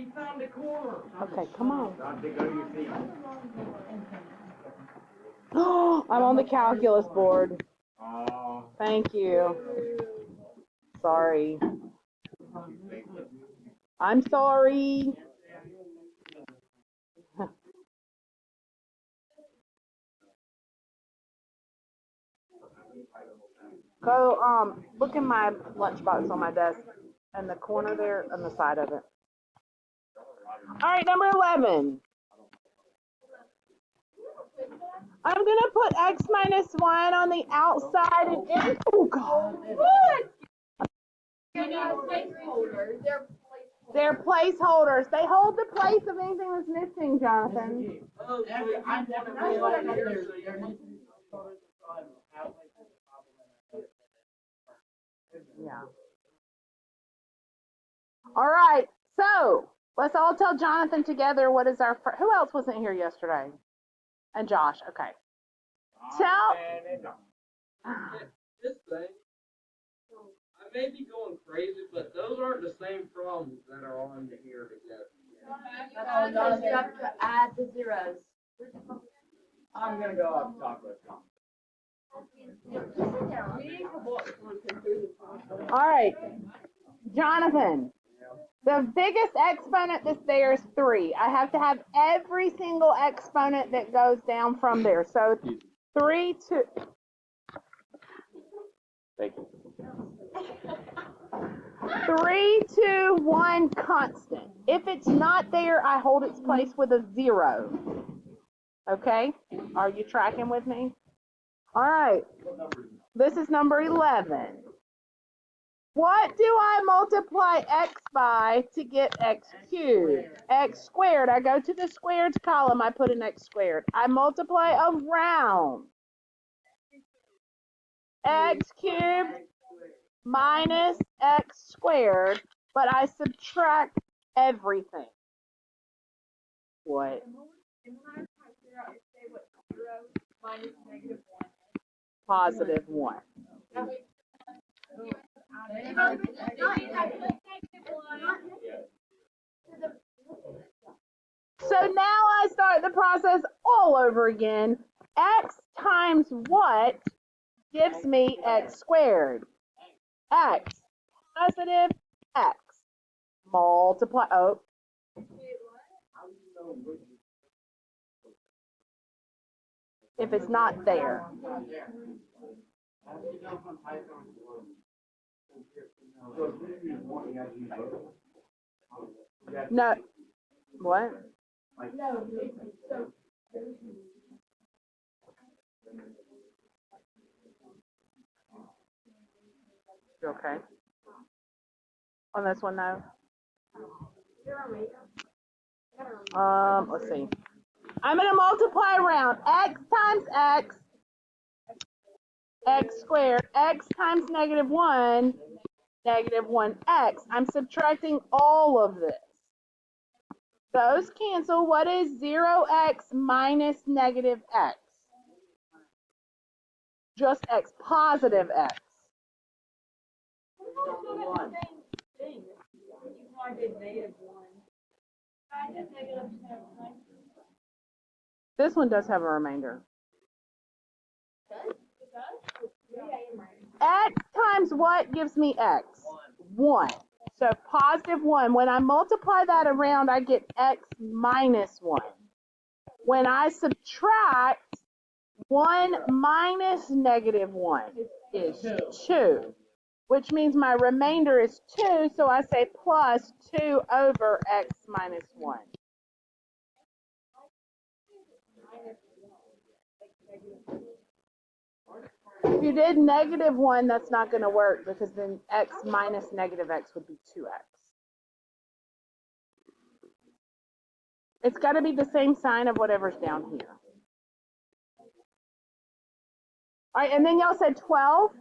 He found the corner. Okay, come on. Dante, go to your seat. I'm on the calculus board. Thank you. Sorry. I'm sorry. Go, look in my lunchbox on my desk, in the corner there, on the side of it. All right, number 11. I'm gonna put x minus 1 on the outside and in. Oh God! What? They're placeholders. They hold the place of anything that's missing, Jonathan. Yeah. All right. So let's all tell Jonathan together what is our. Who else wasn't here yesterday? And Josh. Okay. Tell. This thing, I may be going crazy, but those aren't the same problems that are on here together. You have to add the zeros. I'm gonna go up top with Tom. All right, Jonathan. The biggest exponent that's there is 3. I have to have every single exponent that goes down from there. So 3 to. Thank you. 3, 2, 1 constant. If it's not there, I hold its place with a 0. Okay? Are you tracking with me? All right. This is number 11. What do I multiply x by to get x cubed? X squared. I go to the squared column. I put an x squared. I multiply around. X cubed minus x squared, but I subtract everything. What? Positive 1. So now I start the process all over again. X times what gives me x squared? X. Positive x. Multiply. Oh. If it's not there. No. What? You okay? On this one, though? Let's see. I'm going to multiply around. X times x. X squared. X times negative 1. Negative 1x. I'm subtracting all of this. Those cancel. What is 0x minus negative x? Just x. Positive x. This one does have a remainder. X times what gives me x? 1. So positive 1. When I multiply that around, I get x minus 1. When I subtract, 1 minus negative 1 is 2, which means my remainder is 2, so I say plus 2 over x minus 1. If you did negative 1, that's not going to work because then x minus negative x would be 2x. It's got to be the same sign of whatever's down here. All right, and then y'all said 12?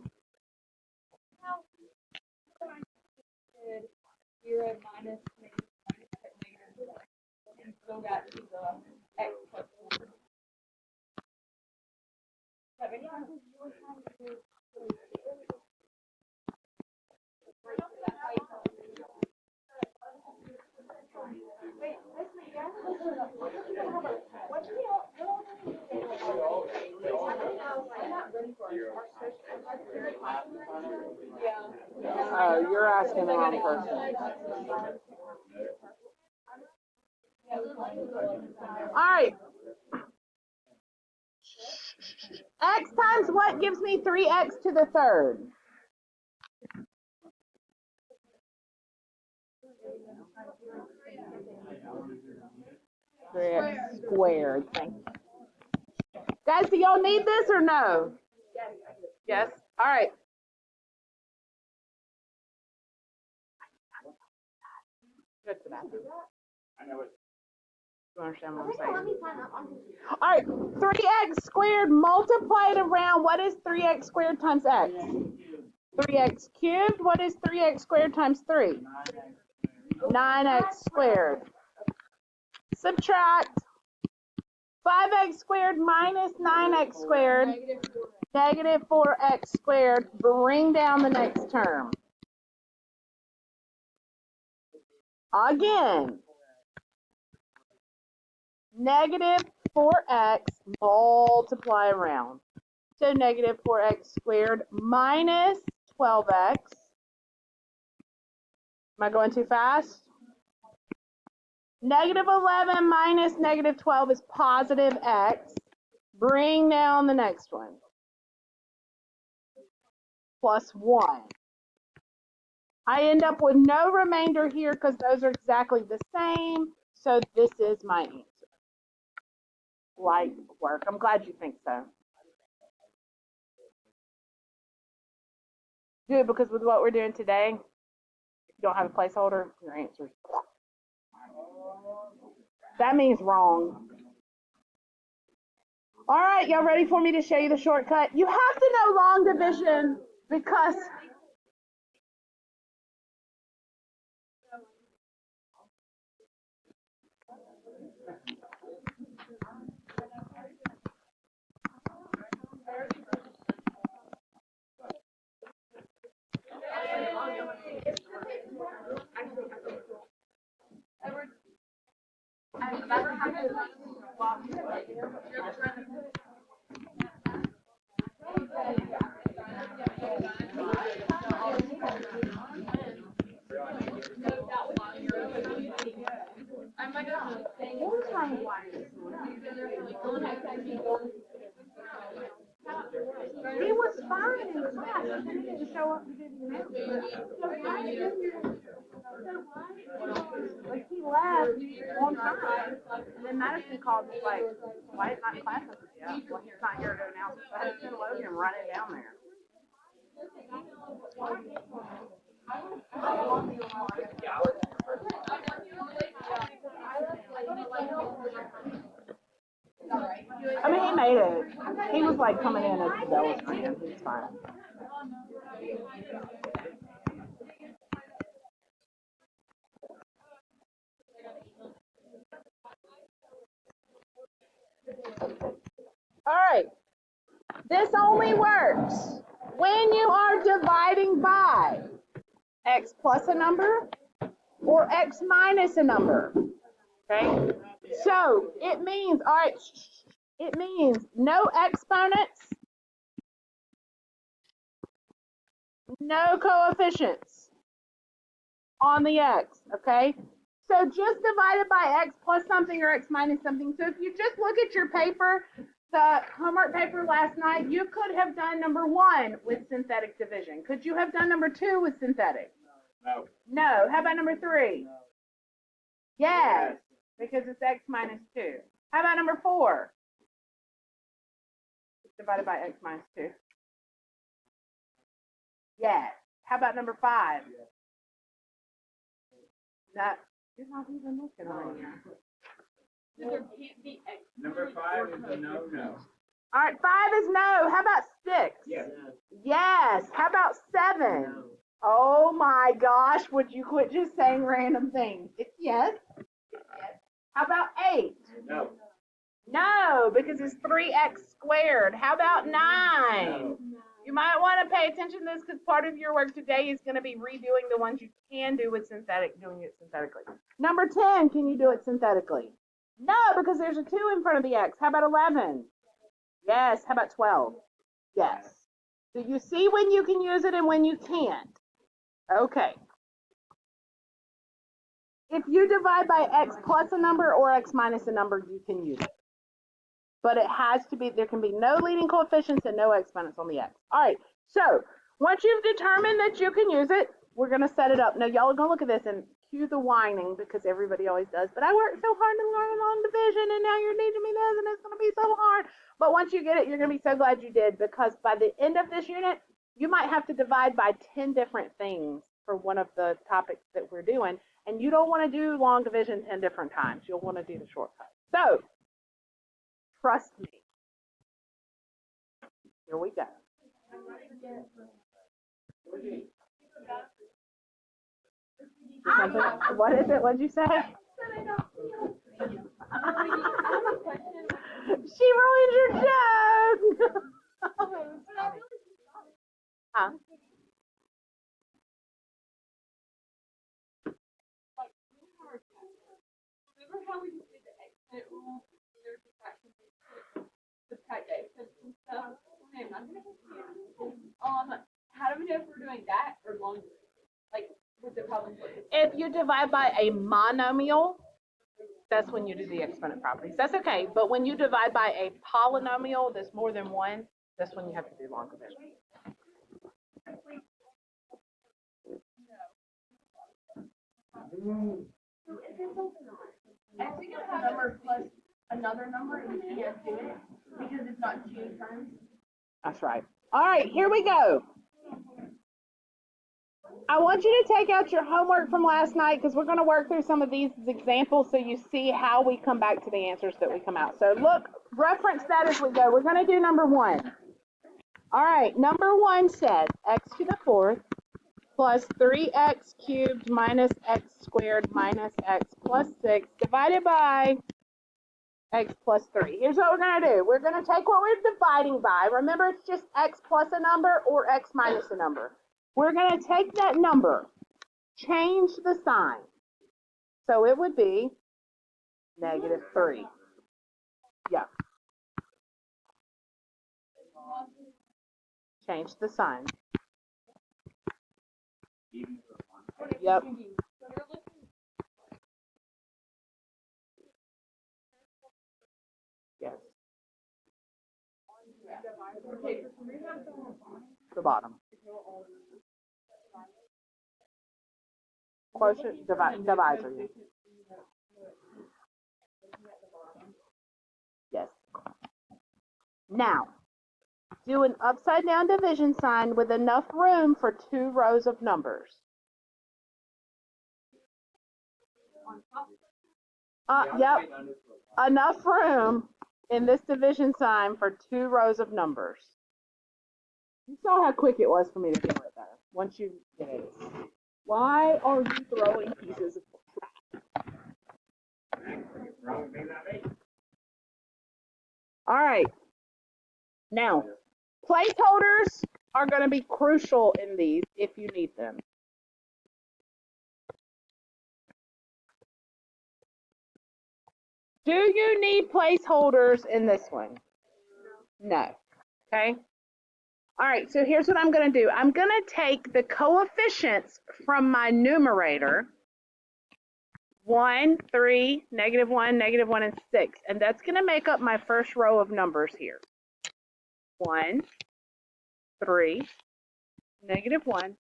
0 minus negative and still got the x plus 1. Oh, you're asking the wrong person. All right. X times what gives me 3x to the third? 3x squared. Thank you. Guys, do y'all need this or no? Yes? All right. Go to the bathroom. I know it. You understand what I'm saying? All right, 3x squared multiplied around, what is 3x squared times x? 3x cubed, what is 3x squared times 3? 9x squared. Subtract 5x squared minus 9x squared, negative 4x squared. Bring down the next term. Again. Negative 4x multiply around. So negative 4x squared minus 12x. Am I going too fast? Negative 11 minus negative 12 is positive x. Bring down the next one. Plus 1. I end up with no remainder here because those are exactly the same. So this is my answer. Light work. I'm glad you think so. Good, because with what we're doing today, if you don't have a placeholder, your answer's that means wrong. All right, y'all ready for me to show you the shortcut? You have to know long division because he was fine in class, but then he didn't show up to do the announcement. Like he left on time, and then Madison called me like, "Why is not in class?" I said, "Yeah, well he's not here to announce it." So I had to send Logan running down there. I mean, he made it. He was like coming in as the bell was ringing. He's fine. All right. This only works when you are dividing by x plus a number or x minus a number. Okay? So it means, all right, it means no exponents, no coefficients on the x, okay? So just divided by x plus something or x minus something. So if you just look at your paper, the homework paper last night, you could have done number 1 with synthetic division. Could you have done number 2 with synthetic? No. No. How about number 3? Yes, because it's x minus 2. How about number 4? It's divided by x minus 2. Yes. How about number 5? No. You're not even looking on here. There can't be X. Number 5 is a no-no. All right, 5 is no. How about 6? Yes. Yes. How about 7? Oh my gosh, would you quit just saying random things? It's yes. It's yes. How about 8? No. No, because it's 3x squared. How about 9? No. You might want to pay attention to this because part of your work today is going to be redoing the ones you can do with synthetic, doing it synthetically. Number 10, can you do it synthetically? No, because there's a 2 in front of the x. How about 11? Yes. How about 12? Yes. So you see when you can use it and when you can't. Okay. If you divide by x plus a number or x minus a number, you can use it. But it has to be, there can be no leading coefficients and no exponents on the x. All right, so once you've determined that you can use it, we're going to set it up. Now, y'all are going to look at this and cue the whining because everybody always does. But I worked so hard to learn long division, and now you're teaching me this, and it's going to be so hard. But once you get it, you're going to be so glad you did, because by the end of this unit, you might have to divide by 10 different things for one of the topics that we're doing. And you don't want to do long division 10 different times. You'll want to do the shortcut. So, trust me. Here we go. Something, what is it? What'd you say? She ruined your joke. Huh? Remember how we just did the exponent rule? There's the fraction, subtract the exponents and stuff. Okay, I'm not gonna how do we know if we're doing that or long division? Like, with the problem. If you divide by a monomial, that's when you do the exponent properties. That's okay. But when you divide by a polynomial that's more than one, that's when you have to do long division. I think it's a number plus another number and you can't do it because it's not two terms. That's right. All right, here we go. I want you to take out your homework from last night because we're going to work through some of these examples so you see how we come back to the answers that we come out. So look, reference that as we go. We're going to do number 1. All right, number 1 says x to the 4th plus 3x cubed minus x squared minus x plus 6 divided by x plus 3. Here's what we're going to do. We're going to take what we're dividing by. Remember, it's just x plus a number or x minus a number. We're going to take that number, change the sign. So it would be -3. Yeah. Change the sign. Yep. Yes. The bottom. Quotient divisor. Yes. Now, do an upside down division sign with enough room for 2 rows of numbers. Yep. Enough room in this division sign for 2 rows of numbers. You saw how quick it was for me to do it though. Once you get it. Why are you throwing pieces of crap? All right. Now, placeholders are going to be crucial in these if you need them. Do you need placeholders in this one? No. Okay. All right, so here's what I'm going to do. I'm going to take the coefficients from my numerator, 1, 3, -1, -1, and 6. And that's going to make up my first row of numbers here. 1, 3, -1,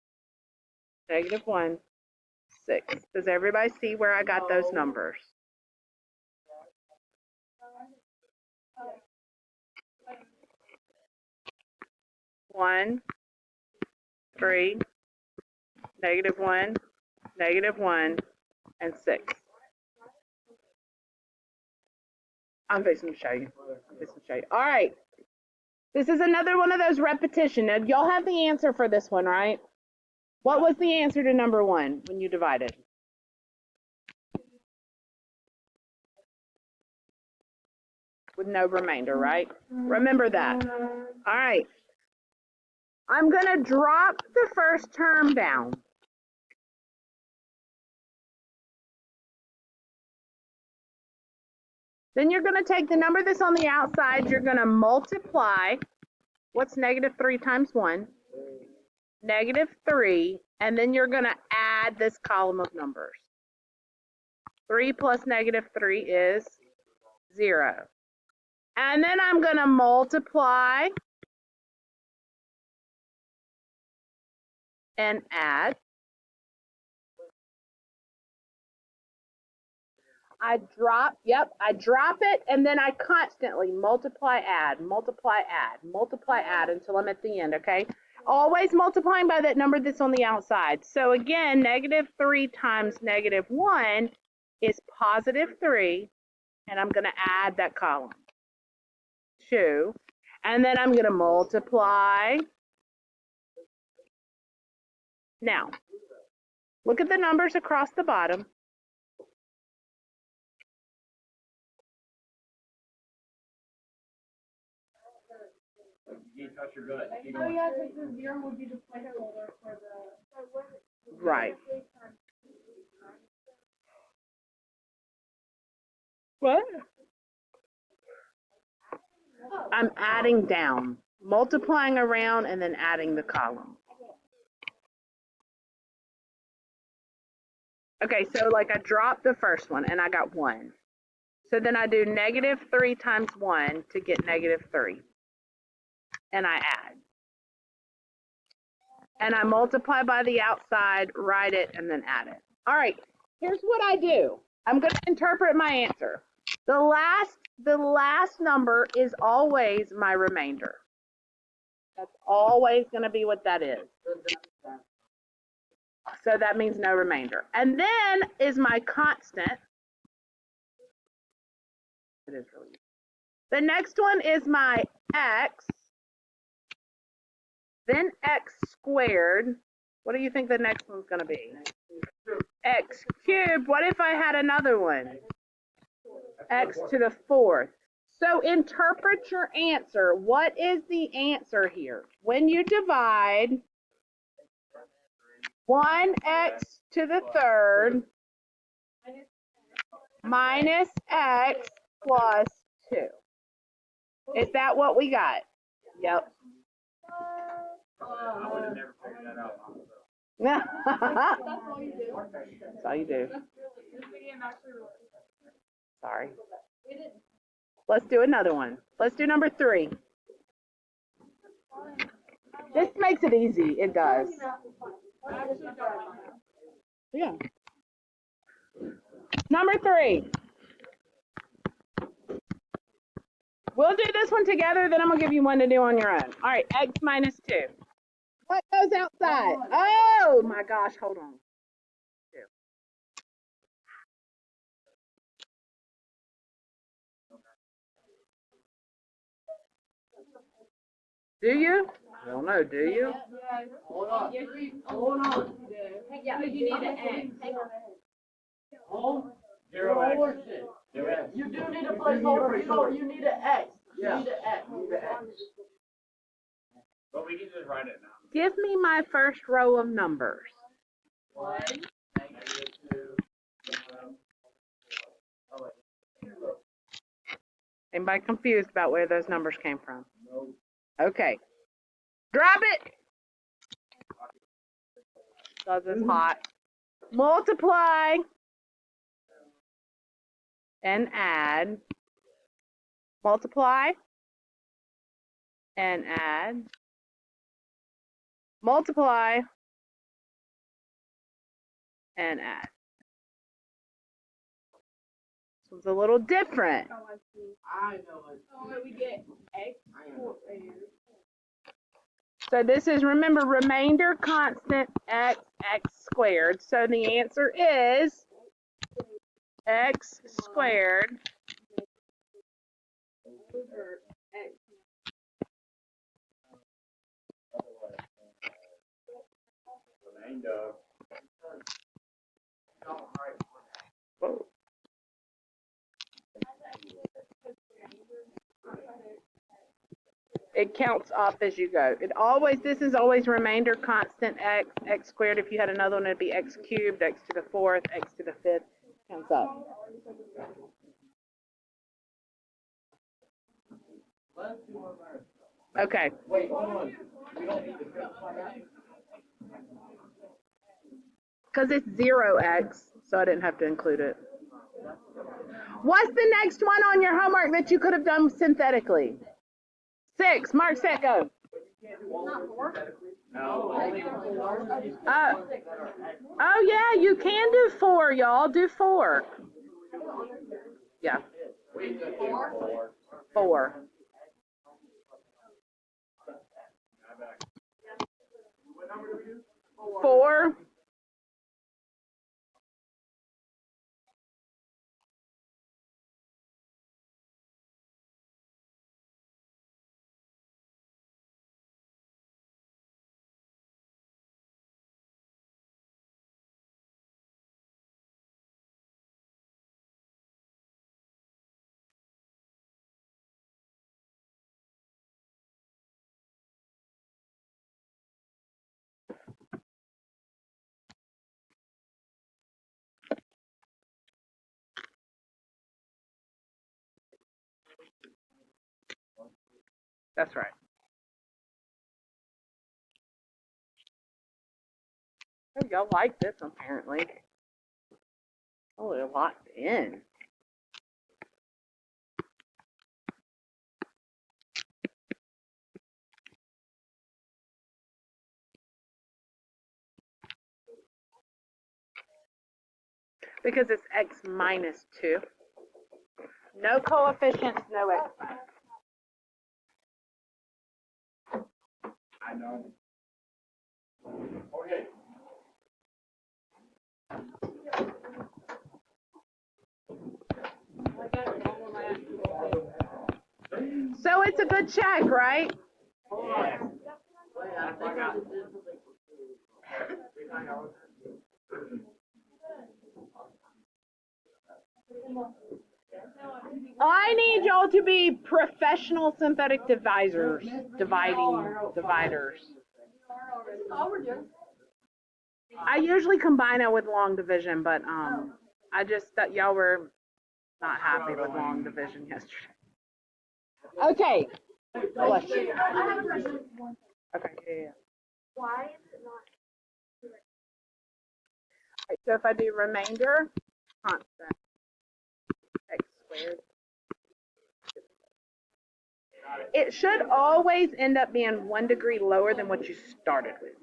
-1, 6. Does everybody see where I got those numbers? One, 3, -1, -1, and 6. I'm fixing to show you. All right. This is another one of those repetition. Now, y'all have the answer for this one, right? What was the answer to number 1 when you divided? With no remainder, right? Remember that. All right. I'm going to drop the first term down. Then you're going to take the number that's on the outside, you're going to multiply. What's negative 3 times 1? Negative 3. And then you're going to add this column of numbers. 3 plus negative 3 is 0. And then I'm going to multiply and add. I drop it, and then I constantly multiply, add until I'm at the end, okay? Always multiplying by that number that's on the outside. So again, negative 3 times negative 1 is positive 3, and I'm going to add that column. 2, and then I'm going to multiply. Now, look at the numbers across the bottom. You touch your gut. Keep Oh going. yeah, because the 0 would be the placeholder for the. Right. What? I'm adding down, multiplying around, and then adding the column. Okay, so like I dropped the first one, and I got 1. So then I do negative 3 times 1 to get negative 3. And I add. And I multiply by the outside, write it, and then add it. All right, here's what I do. I'm going to interpret my answer. The last number is always my remainder. That's always going to be what that is. So that means no remainder. And then is my constant. It is really. The next one is my x. Then x squared. What do you think the next one's going to be? X cubed. What if I had another one? X to the 4th. So interpret your answer. What is the answer here? When you divide 1x to the 3rd minus x plus 2. Is that what we got? Yep. I would have never figured that out on myself. That's That's all you do. all you do. This game actually really. Sorry. Let's do another one. Let's do number 3. This makes it easy. It does. I actually don't like that. Yeah. Number 3. We'll do this one together, then I'm going to give you one to do on your own. All right, x minus 2. What goes outside? Oh, my gosh, hold on. 2. Do you? I don't know, do you? Hold on. Hold on. Yeah, but you need an X. Hold. 0x. You do need a placeholder. You need an X. You need an X. But we can just write it now. Give me my first row of numbers. 1. Anybody confused about where those numbers came from? Okay. Drop it. Because it's hot. Multiply and add. Multiply and add. Multiply and add. This one's a little different. Oh, I see. I know it. Oh, we get X squared. So this is, remember, remainder constant x squared. So the answer is x squared Remainder. Whoa. It counts up as you go. This is always remainder constant x squared. If you had another one, it'd be x cubed, x to the 4th, x to the 5th. Counts up. Okay. Wait, hold on. We don't need to specify that? Because it's 0x, so I didn't have to include it. What's the next one on your homework that you could have done synthetically? 6. Mark, set, go. No, only Oh, yeah, you can do 4, y'all. Do 4. Yeah, we could do 4. 4. What number do we do? 4. That's right. Oh, y'all like this, apparently. Oh, they're locked in. Because it's x minus 2. No coefficients, no x. I know. Okay. So it's a good check, right? Yeah. I need y'all to be professional synthetic dividers. Dividers. All we're doing. I usually combine it with long division, but I just thought y'all were not happy with long division yesterday. Okay. Bless you. I have a question. Okay, yeah. Why is it not? Alright, so if I do remainder, constant, x squared. It should always end up being 1 degree lower than what you started with.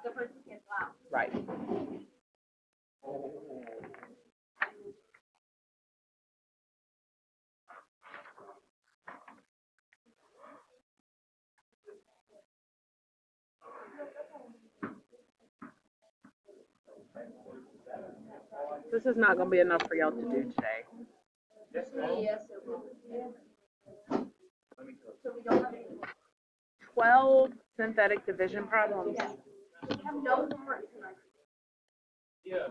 The person can't allow. Right. This is not going to be enough for y'all to do today. Yes, it will. So we don't have any. 12 synthetic division problems. We have no homework tonight. Yeah.